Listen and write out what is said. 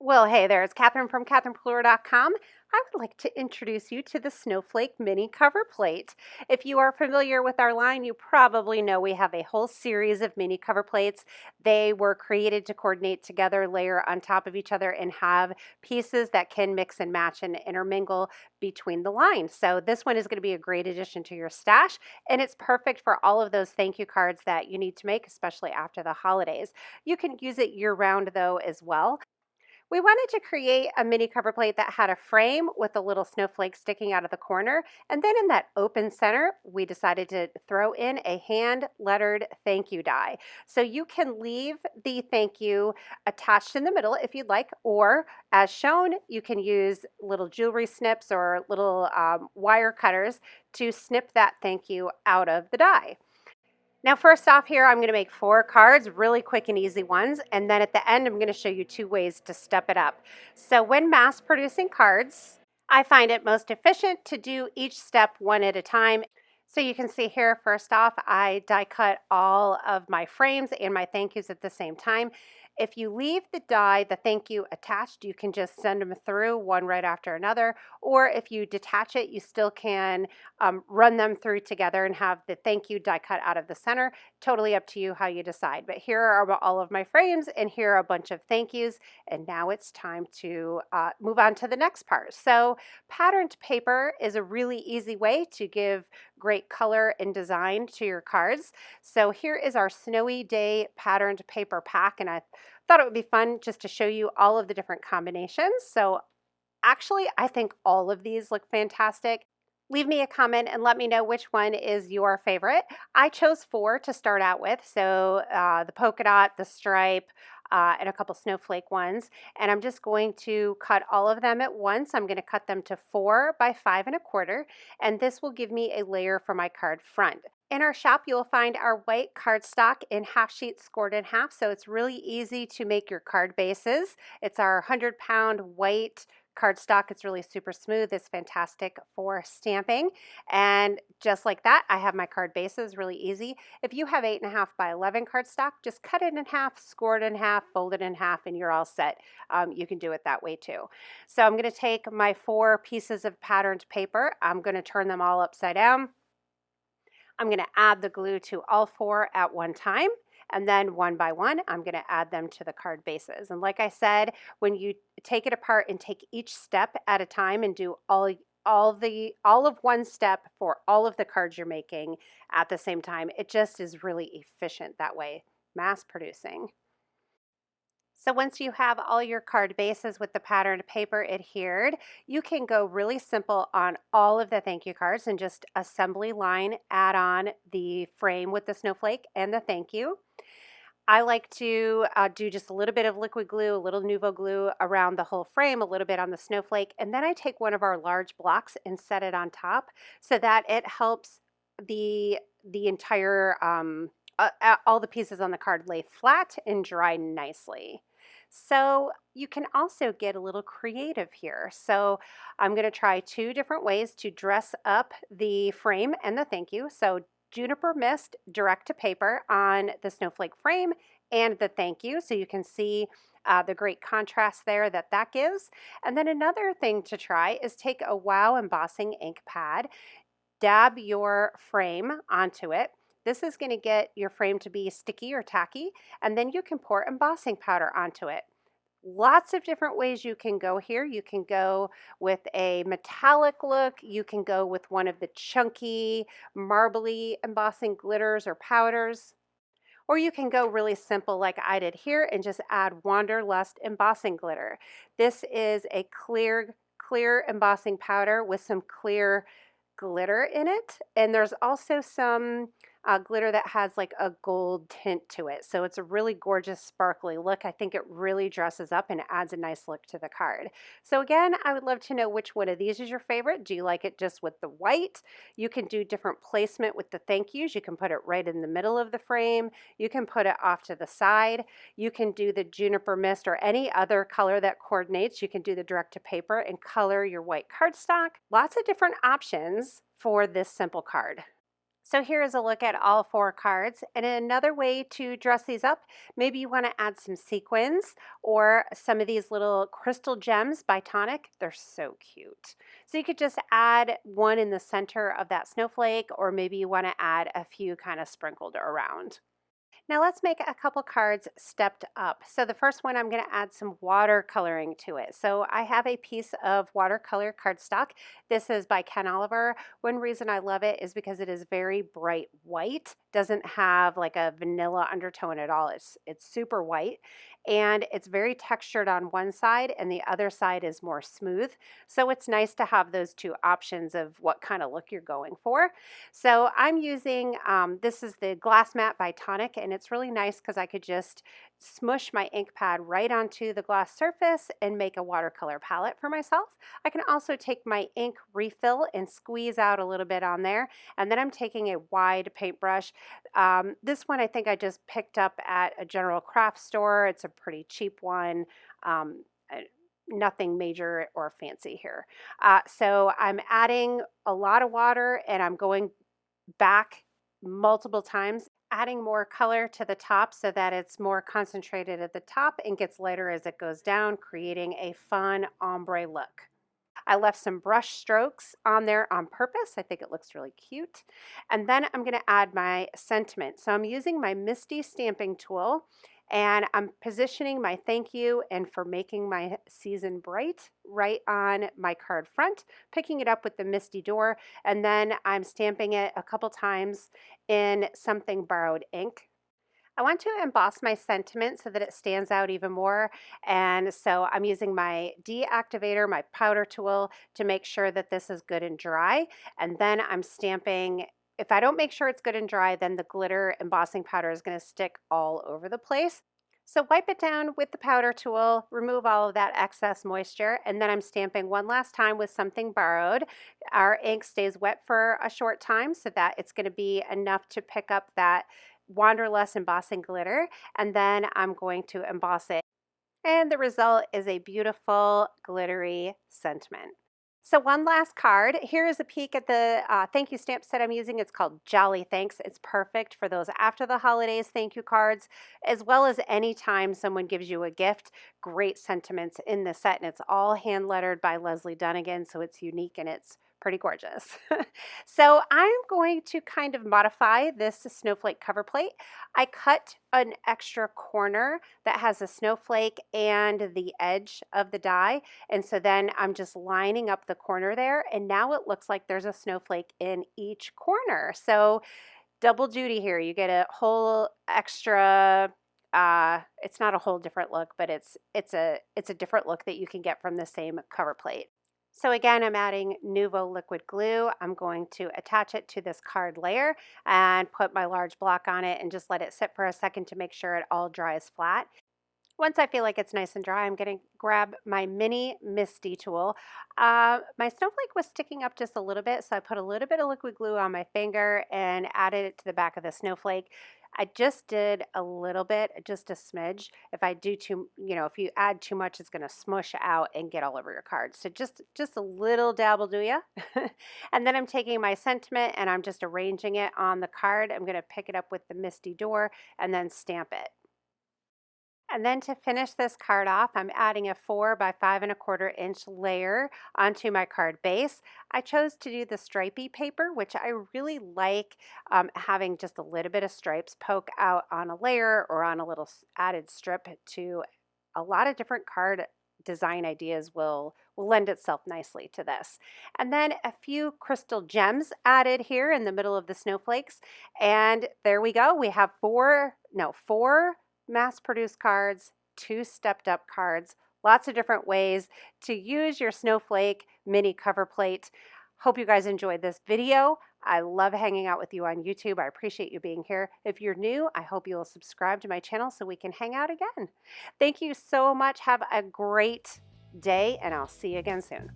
Well, hey there, it's Catherine from CatherinePluer.com. I would like to introduce you to the Snowflake mini cover plate. If you are familiar with our line, you probably know we have a whole series of mini cover plates. They were created to coordinate together, layer on top of each other, and have pieces that can mix and match and intermingle between the lines. So this one is going to be a great addition to your stash, and it's perfect for all of those thank you cards that you need to make, especially after the holidays. You can use it year-round though as well. We wanted to create a mini cover plate that had a frame with a little snowflake sticking out of the corner. And then in that open center, we decided to throw in a hand lettered thank you die. So you can leave the thank you attached in the middle if you'd like, or as shown, you can use little jewelry snips or little wire cutters to snip that thank you out of the die. Now, first off here, I'm going to make 4 cards, really quick and easy ones. And then at the end, I'm going to show you 2 ways to step it up. So when mass producing cards, I find it most efficient to do each step one at a time. So you can see here, first off, I die cut all of my frames and my thank yous at the same time. If you leave the die, the thank you attached, you can just send them through one right after another. Or if you detach it, you still can run them through together and have the thank you die cut out of the center. Totally up to you how you decide. But here are all of my frames, and here are a bunch of thank yous. And now it's time to move on to the next part. So patterned paper is a really easy way to give great color and design to your cards. So here is our snowy day patterned paper pack, and I thought it would be fun just to show you all of the different combinations. So actually, I think all of these look fantastic. Leave me a comment and let me know which one is your favorite. I chose 4 to start out with, so the polka dot, the stripe, and a couple snowflake ones. And I'm just going to cut all of them at once. I'm going to cut them to 4 by 5 1/4, and this will give me a layer for my card front. In our shop, you'll find our white cardstock in half sheets scored in half, so it's really easy to make your card bases. It's our 100-pound white cardstock. It's really super smooth. It's fantastic for stamping. And just like that, I have my card bases really easy. If you have 8.5 by 11 cardstock, just cut it in half, score it in half, fold it in half, and you're all set. You can do it that way too. So I'm going to take my 4 pieces of patterned paper. I'm going to turn them all upside down. I'm going to add the glue to all 4 at one time. And then one by one, I'm going to add them to the card bases. And like I said, when you take it apart and take each step at a time and do all of one step for all of the cards you're making at the same time, it just is really efficient that way, mass producing. So once you have all your card bases with the patterned paper adhered, you can go really simple on all of the thank you cards and just assembly line, add on the frame with the snowflake and the thank you. I like to do just a little bit of liquid glue, a little Nuvo glue around the whole frame, a little bit on the snowflake, and then I take one of our large blocks and set it on top so that it helps the entire, all the pieces on the card lay flat and dry nicely. So you can also get a little creative here. So I'm going to try 2 different ways to dress up the frame and the thank you. So Juniper Mist direct to paper on the snowflake frame and the thank you, so you can see the great contrast there that gives. And then another thing to try is take a Wow Embossing ink pad, dab your frame onto it. This is going to get your frame to be sticky or tacky, and then you can pour embossing powder onto it. Lots of different ways you can go here. You can go with a metallic look. You can go with one of the chunky, marbly embossing glitters or powders. Or you can go really simple like I did here and just add Wanderlust embossing glitter. This is a clear embossing powder with some clear glitter in it. And there's also some glitter that has like a gold tint to it. So it's a really gorgeous sparkly look. I think it really dresses up and adds a nice look to the card. So again, I would love to know which one of these is your favorite. Do you like it just with the white? You can do different placement with the thank yous. You can put it right in the middle of the frame. You can put it off to the side. You can do the Juniper Mist or any other color that coordinates. You can do the direct to paper and color your white cardstock. Lots of different options for this simple card. So here is a look at all 4 cards. And another way to dress these up, maybe you want to add some sequins or some of these little crystal gems by Tonic. They're so cute. So you could just add one in the center of that snowflake, or maybe you want to add a few kind of sprinkled around. Now let's make a couple cards stepped up. So the first one, I'm going to add some watercoloring to it. So I have a piece of watercolor cardstock. This is by Ken Oliver. One reason I love it is because it is very bright white. Doesn't have like a vanilla undertone at all. It's super white, and it's very textured on one side and the other side is more smooth. So it's nice to have those two options of what kind of look you're going for. So I'm using, this is the Glass Mat by Tonic, and it's really nice because I could just smush my ink pad right onto the glass surface and make a watercolor palette for myself. I can also take my ink refill and squeeze out a little bit on there, and then I'm taking a wide paintbrush. This one I think I just picked up at a general craft store. It's a pretty cheap one. Nothing major or fancy here. So I'm adding a lot of water and I'm going back multiple times, adding more color to the top so that it's more concentrated at the top and gets lighter as it goes down, creating a fun ombre look. I left some brush strokes on there on purpose. I think it looks really cute. And then I'm going to add my sentiment. So I'm using my Misty stamping tool, and I'm positioning my thank you and for making my season bright right on my card front, picking it up with the Misty door, and then I'm stamping it a couple times in something borrowed ink. I want to emboss my sentiment so that it stands out even more, and so I'm using my deactivator, my powder tool, to make sure that this is good and dry, and then I'm stamping. If I don't make sure it's good and dry, then the glitter embossing powder is going to stick all over the place. So wipe it down with the powder tool, remove all of that excess moisture, and then I'm stamping one last time with something borrowed. Our ink stays wet for a short time so that it's going to be enough to pick up that Wanderlust embossing glitter, and then I'm going to emboss it. And the result is a beautiful glittery sentiment. So one last card. Here is a peek at the thank you stamp set I'm using. It's called Jolly Thanks. It's perfect for those after the holidays thank you cards, as well as any time someone gives you a gift. Great sentiments in the set, and it's all hand lettered by Leslie Dunnigan, so it's unique and it's pretty gorgeous. So I'm going to kind of modify this snowflake cover plate. I cut an extra corner that has a snowflake and the edge of the die, and so then I'm just lining up the corner there, and now it looks like there's a snowflake in each corner. So double duty here. You get a whole extra it's not a whole different look, but it's a different look that you can get from the same cover plate. So again, I'm adding Nuvo liquid glue. I'm going to attach it to this card layer and put my large block on it and just let it sit for a second to make sure it all dries flat. Once I feel like it's nice and dry, I'm going to grab my mini Misty tool. My snowflake was sticking up just a little bit, so I put a little bit of liquid glue on my finger and added it to the back of the snowflake. I just did a little bit, just a smidge. If I do too, if you add too much, it's going to smush out and get all over your card. So just a little dab will do ya. And then I'm taking my sentiment and I'm just arranging it on the card. I'm going to pick it up with the Misty door and then stamp it. And then to finish this card off, I'm adding a 4 by 5¼ inch layer onto my card base. I chose to do the stripey paper, which I really like, having just a little bit of stripes poke out on a layer or on a little added strip to a lot of different card design ideas will lend itself nicely to this. And then a few crystal gems added here in the middle of the snowflakes. And there we go. We have four mass-produced cards, 2 stepped-up cards, lots of different ways to use your snowflake mini cover plate. Hope you guys enjoyed this video. I love hanging out with you on YouTube. I appreciate you being here. If you're new, I hope you will subscribe to my channel so we can hang out again. Thank you so much. Have a great day, and I'll see you again soon.